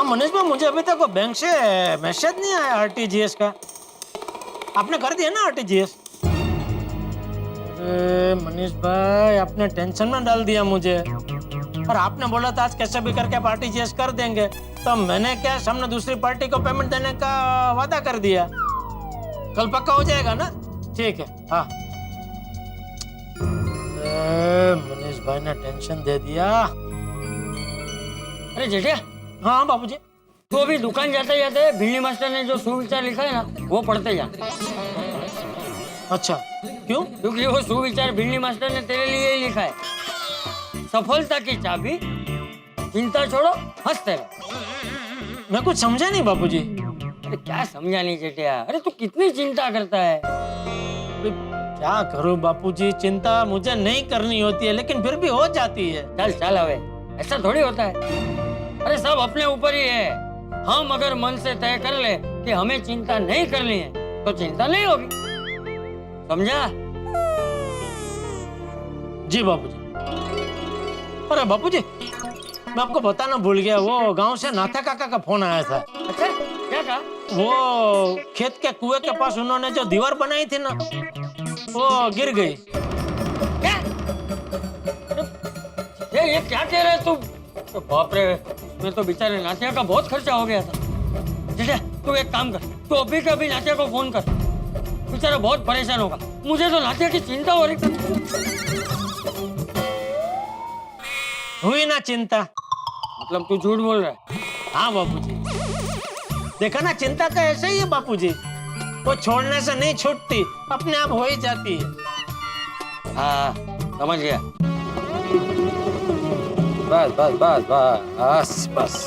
मनीष भाई, मुझे अभी तक वो बैंक से मैसेज नहीं आया आरटीजीएस का। आपने कर दिया ना आरटीजीएस? मनीष भाई, आपने टेंशन में डाल दिया मुझे। और आपने बोला था आज कैसे भी करके आप आरटीजीएस कर देंगे, तो मैंने क्या सामने दूसरी पार्टी को पेमेंट देने का वादा कर दिया। कल पक्का हो जाएगा ना? ठीक है। हाँ, मनीष भाई ने टेंशन दे दिया। अरे जेठिया। हाँ बाबूजी। तो अभी दुकान जाते जाते भिंडी मास्टर ने जो सुविचार लिखा है ना, वो पढ़ते जा। अच्छा, क्यों? क्योंकि वो सुविचार भिंडी मास्टर ने तेरे लिए ही लिखा है। सफलता की चाबी, चिंता छोड़ो, हंसते रहो। मैं कुछ समझा नहीं बाबूजी। अरे क्या समझा नहीं जेठिया? अरे तू कितनी चिंता करता है। क्या करूं बापूजी, चिंता मुझे नहीं करनी होती है, लेकिन फिर भी हो जाती है। चल चल, हवे ऐसा थोड़ी होता है। अरे सब अपने ऊपर ही है। हम अगर मन से तय कर ले कि हमें चिंता नहीं करनी है, तो चिंता नहीं होगी। समझा? जी बापूजी। अरे बापूजी, मैं आपको बताना भूल गया, वो गांव से नाथा काका का फोन आया था। अच्छा, क्या कहा? वो खेत के कुएं के पास उन्होंने जो दीवार बनाई थी ना, वो गिर गई। क्या? ये क्या कह रहे तू? तो बाप रे, मैं तो बेचारे नाथिया का बहुत खर्चा हो गया था। जेठा, तू एक काम कर, तू अभी के अभी नाथिया को फोन कर। बेचारा बहुत परेशान होगा। मुझे तो नाथिया की चिंता हो रही थी। हुई ना चिंता? मतलब तू झूठ बोल रहा है? हाँ बापूजी, देखा ना, चिंता का ऐसे ही है बापूजी, वो छोड़ने से नहीं छूटती, अपने आप हो ही जाती है। हाँ, समझ गया। बस बस बस बस बस।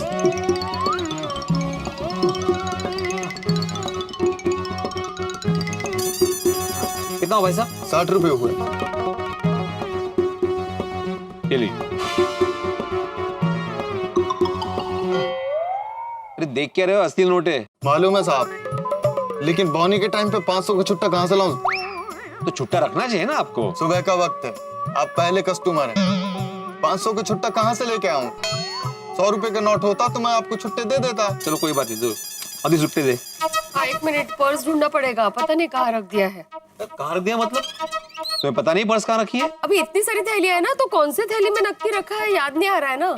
कितना हो भाई साहब? 60 रुपए हुए। ये लीजिए। अरे देख क्या रहे हो, असली नोट है। मालूम है साहब, लेकिन बौनी के टाइम पे 500 का छुट्टा कहाँ से लाऊं? तो छुट्टा रखना चाहिए ना आपको। सुबह का वक्त है, आप पहले कस्टमर हैं। 500 का छुट्टा कहाँ से लेके आऊं? 100 रुपए का नोट होता तो मैं आपको छुट्टे दे देता। चलो कोई बात नहीं, दो अभी छुट्टे दे। एक मिनट, पर्स ढूंढना पड़ेगा, पता नहीं कहाँ रख दिया है। कहाँ रख दिया मतलब? तुम्हें पता नहीं पर्स कहाँ रखी है? अभी इतनी सारी थैलियां है ना, तो कौन से थैली में नकदी रखा है याद नहीं आ रहा है ना।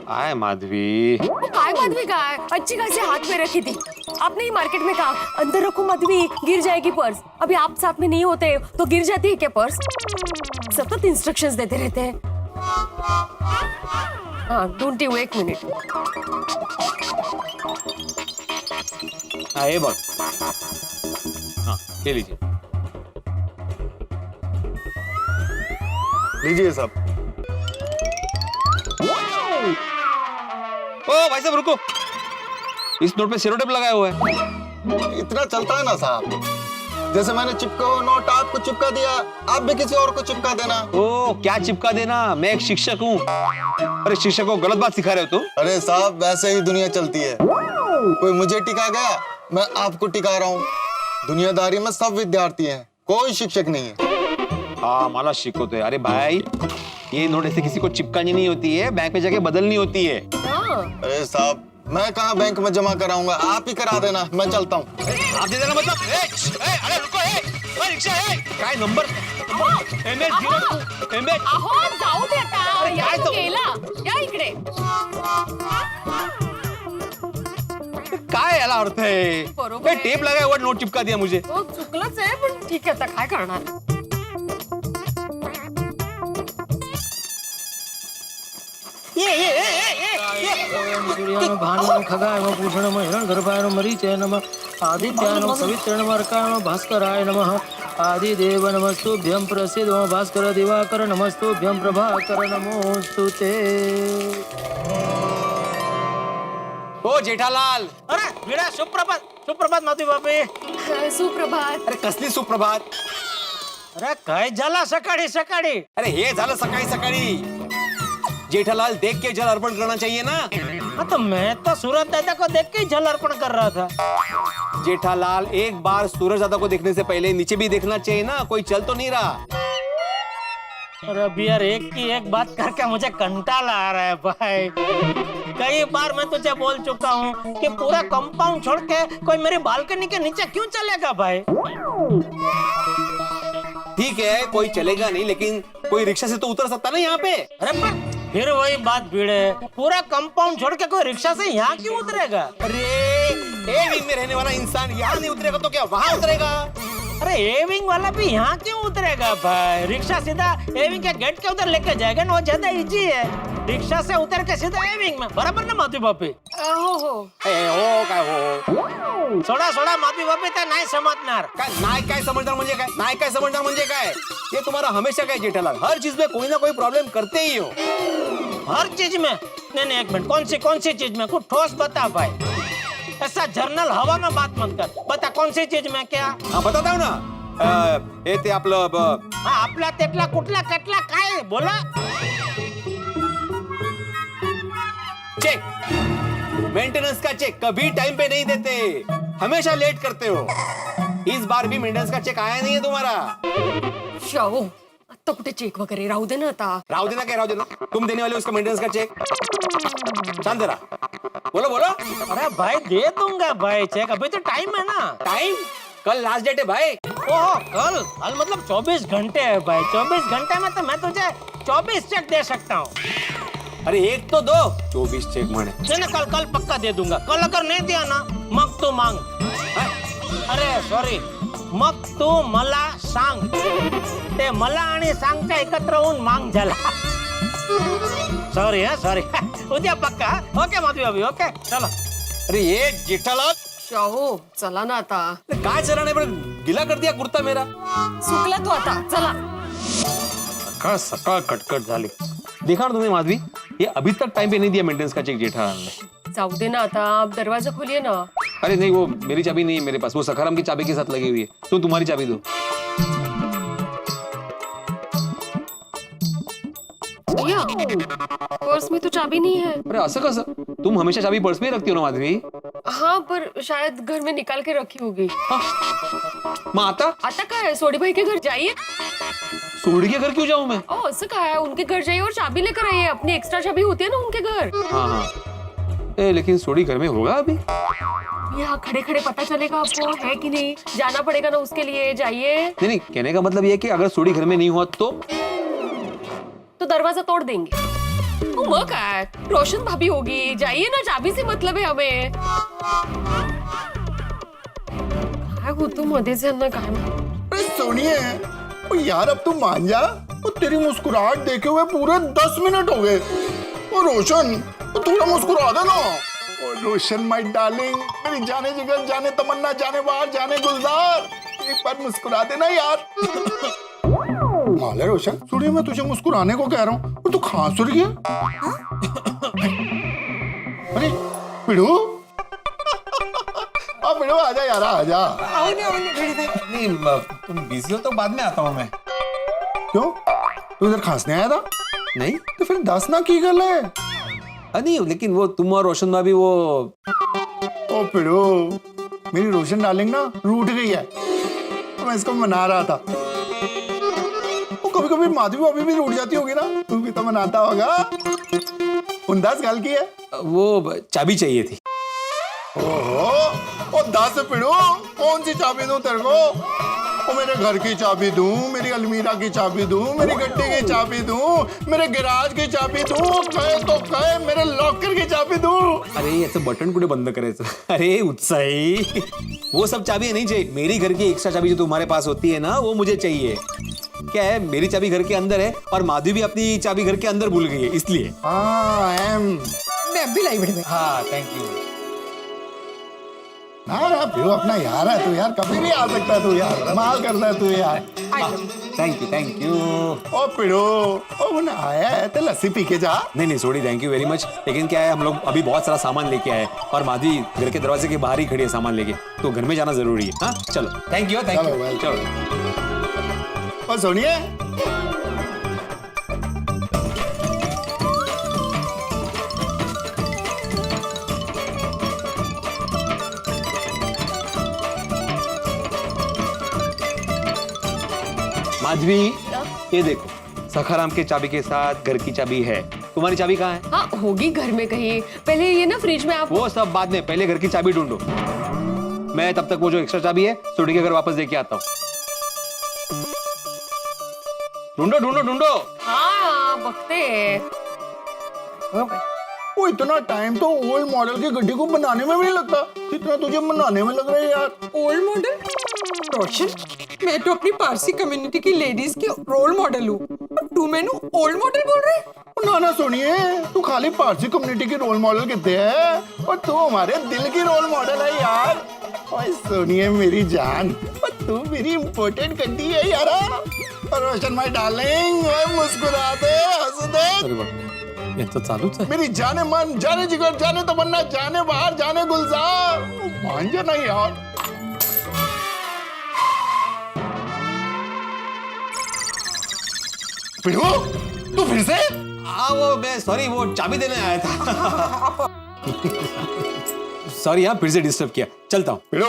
आए माधवी, वो काय माधवी का है, अच्छी खासी हाथ में रखी थी। आपने ही मार्केट में कहा अंदर रखो माधवी, गिर जाएगी पर्स। अभी आप साथ में नहीं होते तो गिर जाती है क्या पर्स? सतत इंस्ट्रक्शंस देते रहते हैं। हाँ, ढूंढती हूँ, एक मिनट। हाँ ये बस। हाँ ये लीजिए। लीजिए साहब। ओ भाई साहब रुको, इस नोट पे सेलोटेप लगाया हुआ है। इतना चलता है ना साहब, जैसे मैंने चिपका हुआ नोट आपको चिपका दिया, आप भी किसी और को चिपका देना। ओ क्या चिपका देना, मैं एक शिक्षक हूँ। अरे शिक्षक को गलत बात सिखा रहे हो तुम। अरे साहब, वैसे ही दुनिया चलती है, कोई मुझे टिका गया, मैं आपको टिका रहा हूँ। दुनियादारी में सब विद्यार्थी हैं, कोई शिक्षक नहीं है। हाँ माला शिकवतोय। अरे भाई, ये नोट ऐसे किसी को चिपकानी नहीं होती है, बैंक में जाके बदलनी होती है। अरे साहब, मैं कहाँ बैंक में जमा कराऊंगा, आप ही करा देना, मैं चलता हूँ। आप दे देना मतलब? अरे रुको, रिक्शा है काय नंबर अहो जाऊ दे आता, या तू गेला, या इकडे। काय याला अर्थ आहे? बरोबर आहे. टेप लगाया हुआ नोट चिपका दिया मुझे। हो, चुकलंच आहे, पण ठीक आहे, आता काय करणार? भानु खगाय नमः, पूषण नमः, हिरण्यगर्भाय नमः, मरीचाय नमः, आदित्याय नमः, सवित्राय नमः, अर्काय नमः, भास्कराय नमः, आदिदेव नमस्तुभ्यं, प्रसीद नमः, भास्कर दिवाकर नमस्तुभ्यं, प्रभाकर नमोस्तुते। ओ जेठालाल। अरे वीणा, सुप्रभात। सुप्रभात माधवी बापे। सुप्रभात। अरे कसली सुप्रभात? अरे काय झाला सकाळी सकाळी? अरे हे झालं सकाळी सकाळी। जेठालाल देख के जल अर्पण करना चाहिए ना। हाँ तो मैं तो सूरज दादा को देख के ही जल अर्पण कर रहा था। जेठालाल, एक बार सूरज दादा को देखने से पहले नीचे भी देखना चाहिए ना, कोई चल तो नहीं रहा। अरे अभी यार एक की एक बात करके मुझे कंटाला आ रहा है भाई। कई बार मैं तुझे बोल चुका हूँ कि पूरा कंपाउंड छोड़ के कोई मेरी बालकनी के नीचे क्यों चलेगा भाई। ठीक है कोई चलेगा नहीं, लेकिन कोई रिक्शा से तो उतर सकता ना यहाँ पे। अरे पर फिर वही बात भिड़े, पूरा कंपाउंड छोड़ के कोई रिक्शा से यहाँ क्यों उतरेगा। अरे ए विंग में रहने वाला इंसान यहाँ नहीं उतरेगा तो क्या वहाँ उतरेगा? अरे ए विंग वाला भी यहाँ क्यों उतरेगा भाई। रिक्शा सीधा ए विंग के गेट के उधर लेके जाएगा ना, वो ज्यादा इजी है। रिक्शा से उतर के सीधा ए विंग में, बराबर ना माधवी बापी। हो हो काय हो सोडा सोडा माधवी बापी तर नाही समजणार। काय समझदार म्हणजे काय, नाय काय समझदार म्हणजे काय? ये तुम्हारा हमेशा काय जेठालाल, हर चीज में कोई ना कोई प्रॉब्लम करते ही हो। हर चीज में? नहीं एक मिनट, कौन सी चीज में? कुछ ठोस बता भाई। ऐसा जर्नल हवा में बात मत कर, बता कौन सी चीज में क्या? हाँ बताता हूँ ना, हे ते आपलं हाँ आपला तेटला कुठला कटला काय बोला। चेक, मेंटेनेंस का चेक कभी टाइम पे नहीं देते, हमेशा लेट करते हो। इस बार भी मेंटेनेंस का चेक आया नहीं है तुम्हारा। शाहू आता कुठे चेक वगैरे राहू दे ना आता। राव देना क्या राव देना, तुम देने वाले हो उसका मेंटेनेंस का चेक। शांत रहा, बोलो बोलो। अरे भाई दे दूंगा भाई चेक, अभी तो टाइम है ना। टाइम? कल लास्ट डेट है भाई। ओह कल कल मतलब 24 घंटे है भाई। 24 घंटे में तो मैं तुझे 24 चेक दे सकता हूँ। अरे एक तो दो, 24 चेक म्हणे। नहीं कल कल पक्का दे दूंगा। कल अगर नहीं दिया ना मग तू मांग। अरे सॉरी, मग तू मला सांग। ते मला आणि सांगच्या एकत्र होऊन मांग झाला। Sorry sorry. उद्या पक्का। ओके माधवी अभी ओके चलो। अरे ये जेठालाल शाहू चला ना आता, काय चला नाही, पण गिला कर दिया कुर्ता मेरा। सुकला तो आता चला। सकाळ सकाळ कटकट झाली। देखा ना तुमने माधवी, ये अभी तक टाइम पे नहीं दिया मेंटेनेंस का चेक जेठालाल ने। जाऊ दे ना आता, आप दरवाजा खोलिए ना। अरे नहीं, वो मेरी चाबी नहीं है मेरे पास, वो सखाराम की चाबी के साथ लगी हुई है, तो तुम्हारी चाबी दो। भैया पर्स में तो चाबी नहीं है। अरे असं कसं, तुम हमेशा चाबी पर्स में ही रखती हो ना माधवी। हाँ पर शायद घर में निकाल के रखी होगी। मग आता आता काय सोडी भाई के घर जाइए। सोडी के घर क्यों जाऊं मैं? ओ ऐसा कहा है, उनके घर जाइए और चाबी लेकर आइए। अपनी एक्स्ट्रा चाबी होती है ना उनके घर। हाँ हाँ, लेकिन सोडी घर में होगा अभी? यहाँ खड़े खड़े पता चलेगा आपको है कि नहीं। जाना पड़ेगा ना उसके लिए, जाइए। नहीं नहीं, कहने का मतलब ये है कि अगर सोडी घर में नहीं हुआ तो दरवाजा तोड़ देंगे। वो काय रोशन भाभी होगी, जाइए ना, चाबी से मतलब है हमें। काय होतं मध्येच यांना काय। अरे सुनिए ओ यार, अब तू मान जा। वो तेरी मुस्कुराहट देखे हुए पूरे 10 मिनट हो गए। ओ रोशन तो थोड़ा मुस्कुरा दे ना। ओ रोशन माय डार्लिंग, मेरी जाने जिगर, जाने तमन्ना, जाने बाहर, जाने गुलजार, एक बार मुस्कुरा देना यार। माले रोशन, सुनिए मैं तुझे मुस्कुराने को कह रहा हूँ और तू खांस रही है। अरे पिड़ू, अब पिड़ू आजा यार, आजा। नहीं, तुम बिजी हो तो बाद में आता हूँ मैं। क्यों, तू इधर खांसने आया था? नहीं तो फिर दस ना की गल है। नहीं, लेकिन वो तुम और रोशन भाभी वो। ओ पिड़ो, मेरी रोशन डार्लिंग ना रूठ गई है, तो मैं इसको मना रहा था। वो कभी कभी माधवी भाभी भी रूठ जाती होगी ना, तू भी तो मनाता होगा। उनदास गल की है। वो चाबी चाहिए थी। ओहो, ओ 10 पिड़ो, कौन सी चाबी दूं तेरे को? ओ मेरे घर की चाबी दूं, मेरी अलमीरा की चाबी दूं, मेरी गड्ढे की चाबी दूं, मेरे गैराज की चाबी दूं, कहे तो कहे मेरे लॉकर की चाबी दूं। अरे याचं बटन कुठे बंद करायचं? अरे उत्साही, वो सब चाबी नहीं चाहिए। मेरी घर की एक्स्ट्रा चाबी जो तुम्हारे पास होती है ना, वो मुझे चाहिए। क्या है, मेरी चाबी घर के अंदर है और माधवी भी अपनी चाबी घर के अंदर भूल गई है, इसलिए। हाँ एम, मैं भी लाई बड़ी। हाँ थैंक यू। ना पिड़ो अपना यार है तू यार, कभी भी आ सकता है तू यार, कमाल करता है तू यार। Thank you. ओ पिड़ो, ओ ना आया है तो लस्सी पी के जा। नहीं नहीं sorry, thank you very much. लेकिन क्या है, हम लोग अभी बहुत सारा सामान लेके आए और माधवी घर के दरवाजे के बाहर ही खड़ी है सामान लेके, तो घर में जाना जरूरी है। हाँ चलो, थैंक यू चलो, welcome। चलो। ओ सुनिए, माधवी, ये देखो, सखाराम के चाबी के साथ घर की चाबी है। तुम्हारी चाबी कहाँ है? हाँ होगी घर में कहीं। पहले ये ना फ्रिज में आप वो सब बाद में, पहले घर की चाबी ढूंढो। मैं तब तक वो जो एक्स्ट्रा चाबी है सोडी के घर वापस देके आता हूँ। ढूंढो ढूंढो ढूंढो। हाँ बकते हैं। वो इतना टाइम तो ओल्ड मॉडल की गड्डी को बनाने में भी नहीं लगता जितना तुझे बनाने में लग रहा है यार। Old model? रोशन, मैं तो अपनी पारसी कम्युनिटी की लेडीज की रोल मॉडल हूँ, तू मैंने ओल्ड मॉडल बोल रहे है? ना ना सुनिए, तू खाली पारसी कम्युनिटी की रोल मॉडल कहते हैं और तू हमारे दिल की रोल मॉडल है यार। और सुनिए मेरी जान, और तू मेरी इम्पोर्टेंट गड्डी है यार। और रोशन माय डार्लिंग, मुस्कुरा दे, हंस दे। अरे बाप रे, ये तो चालू है। मेरी जाने मन, जाने जिगर, जाने तमन्ना, जाने बाहर, जाने गुलजार, मान जाना यार। पिड़ू, तू फिर से? हाँ वो मैं सॉरी, वो चाबी देने आया था। सॉरी हाँ, फिर से डिस्टर्ब किया। चलता हूँ। पिड़ू,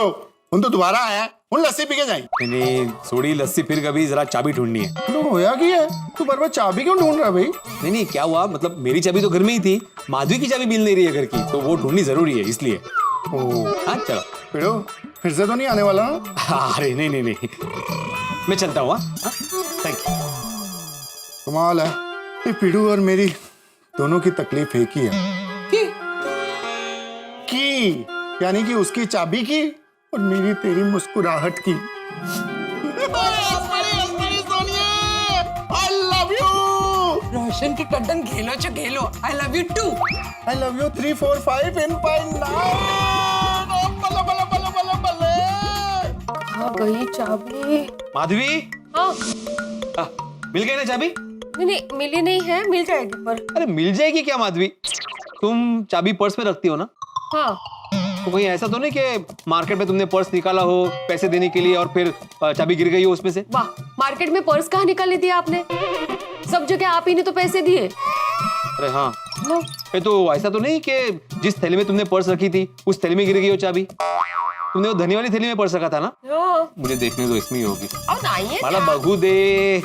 उन तो दोबारा आया, उन लस्सी पी के जाए। नहीं सोडी लस्सी, फिर कभी जरा चाबी ढूंढनी है। तो होया क्या है? तू बार बार चाबी क्यों ढूंढ रहा है भाई? नहीं नहीं क्या हुआ, मतलब मेरी चाबी तो घर में ही थी, माधवी की चाबी मिल नहीं रही है घर की, तो वो ढूंढनी जरूरी है इसलिए। हाँ चलो। पिड़ू, फिर से तो नहीं आने वाला ना? अरे नहीं नहीं नहीं, मैं चलता हूँ। Thank you. कमाल है, ये पिड़ू और मेरी दोनों की तकलीफ एक ही है। की यानी कि उसकी चाबी की और मेरी तेरी मुस्कुराहट की। I love you. रोशन की कड्डन घेलो चो घेलो, I love you too. I love you 3 4 5 in 5 9। बल्ले बल्ले बल्ले बल्ले बल्ले। कहाँ गई चाबी? माधवी, हाँ मिल गई ना चाबी? नहीं मिली नहीं है, मिल जाएगी पर। अरे मिल जाएगी क्या माधवी, तुम चाबी पर्स में रखती हो ना? हाँ तो कहीं ऐसा तो नहीं कि मार्केट में तुमने पर्स निकाला हो पैसे देने के लिए और फिर चाबी गिर गई हो उसमें से? वाह, मार्केट में पर्स कहाँ निकाल दिया आपने? सब जगह आप ही ने तो पैसे दिए। अरे हाँ, ये तो ऐसा तो नहीं कि जिस थैली में तुमने पर्स रखी थी उस थैली में गिर गई हो चाबी? तुमने वो धनी वाली थैली में पर्स रखा था ना? हाँ। मुझे देखने दो, इसमें ही होगी। अब नहीं है माला क्या? बघू दे।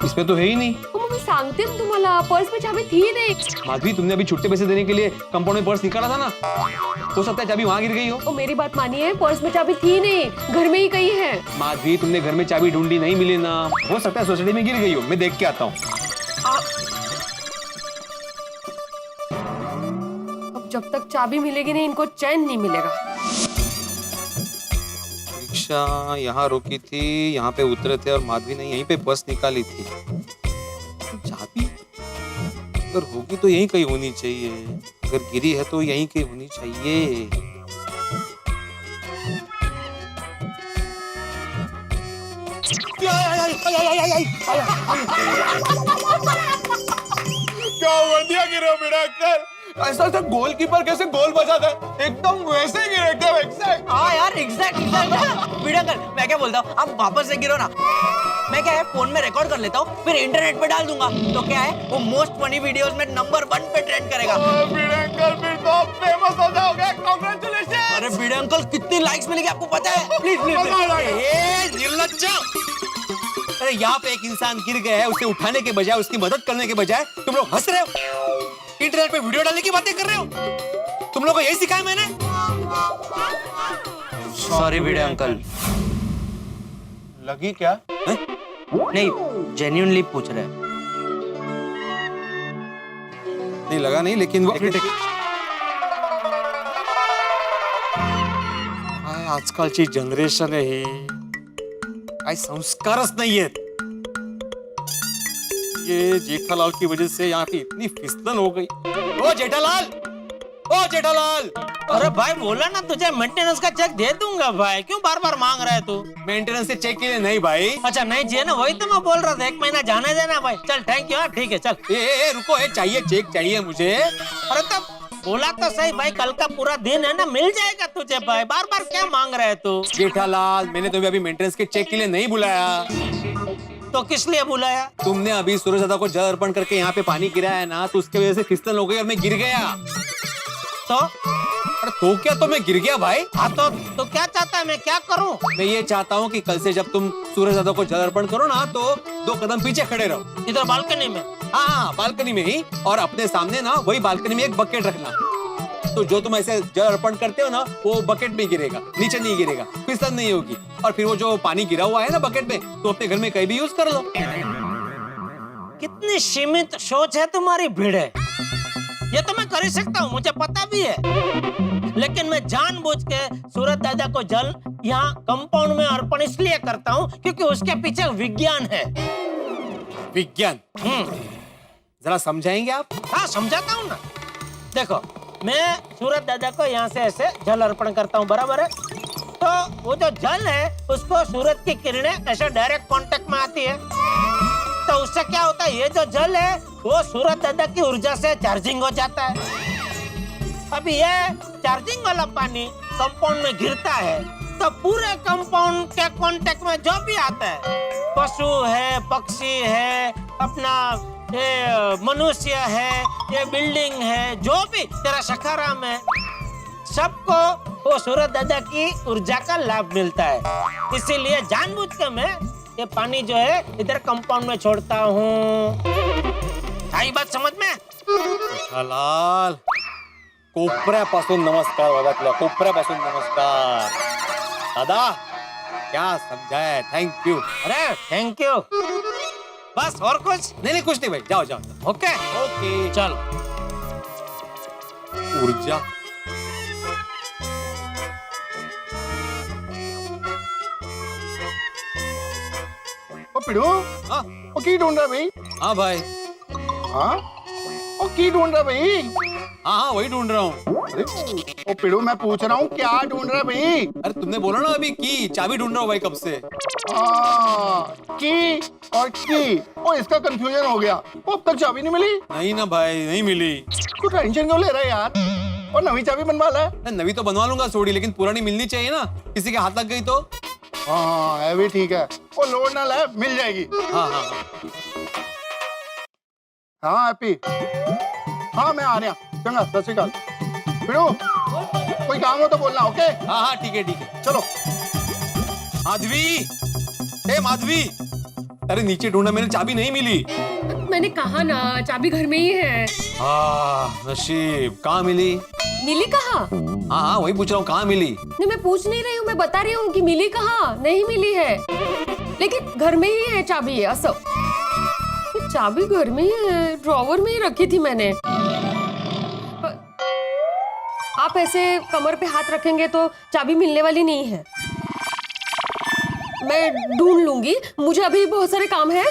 इसमें तो है ही नहीं। मी सांगते ना तुम्हाला, पर्स में चाबी थी नहीं। माधवी, तुमने अभी छुट्टे पैसे देने के लिए कंपाउंड में पर्स निकाला था ना, हो सकता है चाबी वहां गिर गई हो। ओ मेरी बात मानिए, पर्स में चाबी थी नहीं, घर में ही कहीं है। माधवी, तुमने घर में चाबी ढूंढी, नहीं मिली ना, हो सकता है सोसाइटी में गिर गई हो, मैं देख के आता हूँ। अब जब तक चाबी मिलेगी नहीं, इनको चैन नहीं मिलेगा। रिक्शा यहाँ रोकी थी, यहाँ पे उतरे थे और माधवी ने यहीं पे बस निकाली थी। चाबी अगर होगी तो यहीं कहीं होनी चाहिए, अगर गिरी है तो यहीं कहीं होनी चाहिए। क्या बढ़िया गिरे बेटा कर। ऐसा था गोलकीपर कैसे गोल बजाता है, एकदम वैसे ही गिरे, एकदम एग्जैक्ट। हाँ यार एग्जैक्ट वीडियो कर। मैं क्या बोलता हूँ, आप वापस से गिरो ना, मैं क्या है फोन में रिकॉर्ड कर लेता हूँ, फिर इंटरनेट पे डाल दूंगा, तो क्या है वो मोस्ट फनी वीडियोस में नंबर 1 पे ट्रेंड करेगा। अंकल फिर तो आप फेमस हो जाओगे, कांग्रेचुलेशन। अरे वीडियो अंकल कितनी लाइक्स मिलेगी आपको पता है? Please please. निर्लज्ज! अरे यहाँ पे एक इंसान गिर गया है, उसे उठाने के बजाय, उसकी मदद करने के बजाय तुम लोग हंस रहे हो, इंटरनेट पे वीडियो डालने की बातें कर रहे हो। तुम लोगों को यही सिखाया मैंने। Sorry video uncle. लगी क्या? नहीं जेन्युइनली पूछ रहे हैं। नहीं लगा नहीं, लेकिन वो आजकालची जनरेशन आहे हे, काही संस्कारच नाही आहेत। ये जेठालाल की वजह से यहाँ की इतनी फिसलन हो गई। ओ जेठालाल, ओ जेठालाल! अरे भाई बोला ना तुझे मेंटेनेंस का चेक दे दूंगा भाई, क्यों बार बार मांग रहा है तू? मेंटेनेंस से चेक के लिए नहीं भाई। अच्छा नहीं चाहिए ना, वही तो मैं बोल रहा था, 1 महीना जाने देना भाई। चल थैंक यू, ठीक है चल। रुको, चाहिए चेक चाहिए मुझे। अरे तब बोला तो सही भाई, कल का पूरा दिन है ना, मिल जाएगा तुझे भाई, बार बार क्या मांग रहा है तू? जेठालाल, मैंने तुम्हें अभी मेंटेनेंस के चेक के लिए नहीं बुलाया। तो किस लिए बुलाया? तुमने अभी सूरज दादा को जल अर्पण करके यहाँ पे पानी गिराया है ना, तो उसके वजह से फिसल हो गई और मैं गिर गया। तो अरे तो क्या, तो मैं गिर गया भाई। हाँ तो क्या चाहता है, मैं क्या करूं? मैं ये चाहता हूँ कि कल से जब तुम सूरज दादा को जल अर्पण करो ना, तो 2 कदम पीछे खड़े रहो। इधर बालकनी में? हाँ, बालकनी में ही। और अपने सामने ना वही बालकनी में एक बकेट रखना, तो जो तुम ऐसे जल अर्पण करते हो ना, वो बकेट में गिरेगा, नीचे नहीं गिरेगा, फिसल नहीं होगी। और फिर वो जो पानी गिरा हुआ है ना बकेट में, तो अपने घर में कहीं भी यूज कर लो। कितनी सीमित सोच है तुम्हारी भिड़े। ये तो मैं कर ही सकता हूँ, मुझे पता भी है, लेकिन मैं जानबूझ के सूरज दादा को जल यहाँ कंपाउंड में अर्पण इसलिए करता हूँ क्योंकि उसके पीछे विज्ञान है। विज्ञान? जरा समझाएंगे आप? हाँ, समझाता हूँ ना। देखो, मैं सूरज दादा को यहाँ से ऐसे जल अर्पण करता हूँ, बराबर है? तो वो जो जल है उसको सूरज की किरणें ऐसे डायरेक्ट कांटेक्ट में आती है, तो उससे क्या होता है, ये जो जल है वो सूरज दादा की ऊर्जा से चार्जिंग हो जाता है। अभी ये चार्जिंग वाला पानी कंपाउंड में गिरता है, तो पूरे कंपाउंड के कांटेक्ट में जो भी आता है, पशु है, पक्षी है, अपना ये मनुष्य है, ये बिल्डिंग है, जो भी तेरा सखाराम है, सबको वो सूरज दादा की ऊर्जा का लाभ मिलता है। इसीलिए जानबूझ के मैं ये पानी जो है इधर कंपाउंड में छोड़ता हूँ। आई बात समझ में? लाल, कोपऱ्यापासून नमस्कार बाबा तुला, कोपऱ्यापासून नमस्कार। दादा क्या समझाया, थैंक यू। अरे थैंक यू, बस और कुछ नहीं, कुछ नहीं भाई, जाओ जाओ। ओके ओके, चल। ऊर्जा। ओ पिड़ू, हाँ ओ की ढूंढ रहा भाई? हाँ भाई, हाँ, ओ की ढूंढ रहा भाई? हाँ वही ढूंढ रहा हूँ। अरे ओ पिड़ू, मैं पूछ रहा हूँ क्या ढूंढ रहा भाई? अरे तुमने बोला ना अभी की चाबी ढूंढ रहा हूँ भाई कब से। की और की, ओ इसका कंफ्यूजन हो गया। ओ अब तक चाबी नहीं मिली? नहीं ना भाई, नहीं मिली। तू टेंशन क्यों ले रहा है यार? और नवी चाबी बनवा ला। नवी तो बनवा लूंगा थोड़ी, लेकिन पुरानी मिलनी चाहिए ना, किसी के हाथ लग गई तो। हाँ है भी ठीक है, वो लोड ना ले, मिल जाएगी। हाँ हाँ हाँ हैप्पी, हाँ मैं आ रहा। चंगा, सत श्री अकाल। पिड़ू, कोई काम हो तो बोलना, ओके? हाँ हाँ ठीक है। चलो। माधवी, ए माधवी, अरे नीचे ढूंढा मैंने, चाबी नहीं मिली। मैंने कहा ना, चाबी घर में ही है। नसीब, कहाँ मिली? मिली कहाँ? हाँ वही पूछ रहा हूँ, कहाँ मिली? नहीं, मैं पूछ नहीं रही हूँ, मैं बता रही हूँ कि मिली कहाँ। नहीं मिली है, लेकिन घर में ही है चाबी। है असो, ये चाबी घर में ही है, ड्रॉवर में ही रखी थी मैंने। आप ऐसे कमर पे हाथ रखेंगे तो चाबी मिलने वाली नहीं है। मैं ढूंढ लूंगी, मुझे अभी बहुत सारे काम है,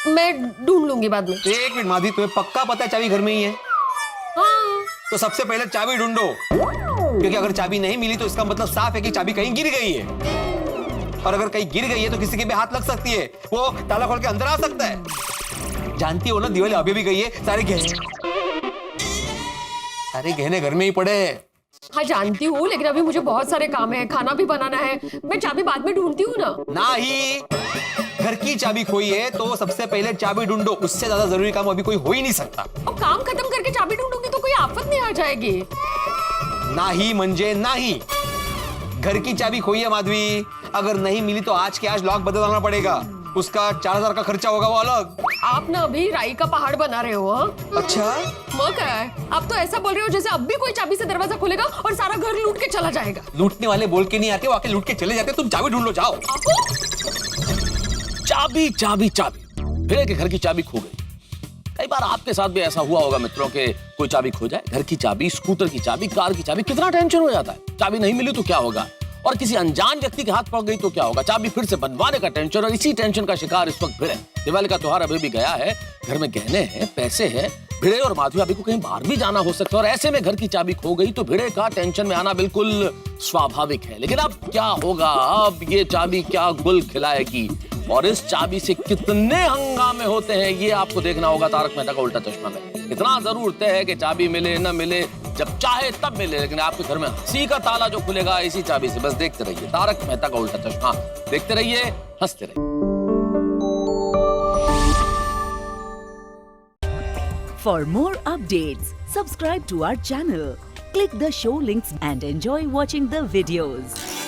मैं ढूंढ लूंगी बाद में। एक मिनट माधवी, तुम्हें पक्का पता है चाबी घर में ही है? हाँ। तो सबसे पहले चाबी ढूंढो, क्योंकि अगर चाबी नहीं मिली तो इसका मतलब साफ है कि चाबी कहीं गिर गई है, और अगर कहीं गिर गई है तो किसी के भी हाथ लग सकती है, वो ताला खोल के अंदर आ सकता है। जानती हो ना, दिवाली अभी भी गई है, सारे गहने घर में ही पड़े हैं। हाँ जानती हूँ, लेकिन अभी मुझे बहुत सारे काम है, खाना भी बनाना है, मैं चाबी बाद में ढूंढती हूँ ना। नहीं, घर की चाबी खोई है तो सबसे पहले चाबी ढूंढो, उससे ज्यादा जरूरी काम अभी कोई हो ही नहीं सकता। अब काम खत्म करके चाबी ढूंढूंगी तो कोई आफत नहीं आ जाएगी? नाही म्हणजे नाही, घर की चाबी खोई है माधवी, अगर नहीं मिली तो आज के आज लॉक बदलवाना पड़ेगा, उसका 4000 का खर्चा होगा, वो अलग। आप ना अभी राई का पहाड़ बना रहे हो। हाँ? अच्छा, वो क्या है, आप तो ऐसा बोल रहे हो जैसे अब भी कोई चाबी से दरवाजा खोलेगा और सारा घर लूट के चला जाएगा। लूटने वाले बोल के नहीं आते, वो आके लूट के चले जाते। तुम चाबी ढूंढ लो, जाओ। चाबी चाबी चाबी, भिड़े के घर की चाबी खो गई। कई बार आपके साथ भी ऐसा हुआ होगा मित्रों के, कोई चाबी खो जाए, घर की चाबी, स्कूटर की चाबी, कार की चाबी, कितना टेंशन हो जाता है। चाबी नहीं मिली तो क्या होगा, और किसी अनजान व्यक्ति के हाथ पड़ गई तो क्या होगा, चाबी फिर से बनवाने का टेंशन, और इसी टेंशन का शिकार इस वक्त भिड़े। दिवाली का त्योहार अभी भी गया है, घर में गहने हैं, पैसे हैं, भिड़े और माधवी अभी को कहीं बाहर भी जाना हो सकता है, और ऐसे में घर की चाबी खो गई तो भिड़े का टेंशन में आना बिल्कुल स्वाभाविक है। लेकिन अब क्या होगा, अब ये चाबी क्या गुल खिलाएगी, और इस चाबी से कितने हंगामे होते हैं ये आपको देखना होगा तारक मेहता का उल्टा चश्मा में। इतना जरूर तय है कि चाबी मिले न मिले, जब चाहे तब मिले, लेकिन आपके घर में हंसी का ताला जो खुलेगा इसी चाबी से। बस देखते रहिए तारक मेहता का उल्टा चश्मा, देखते रहिए, हंसते रहिए। For more updates, subscribe to our channel, click the show links and enjoy watching the videos.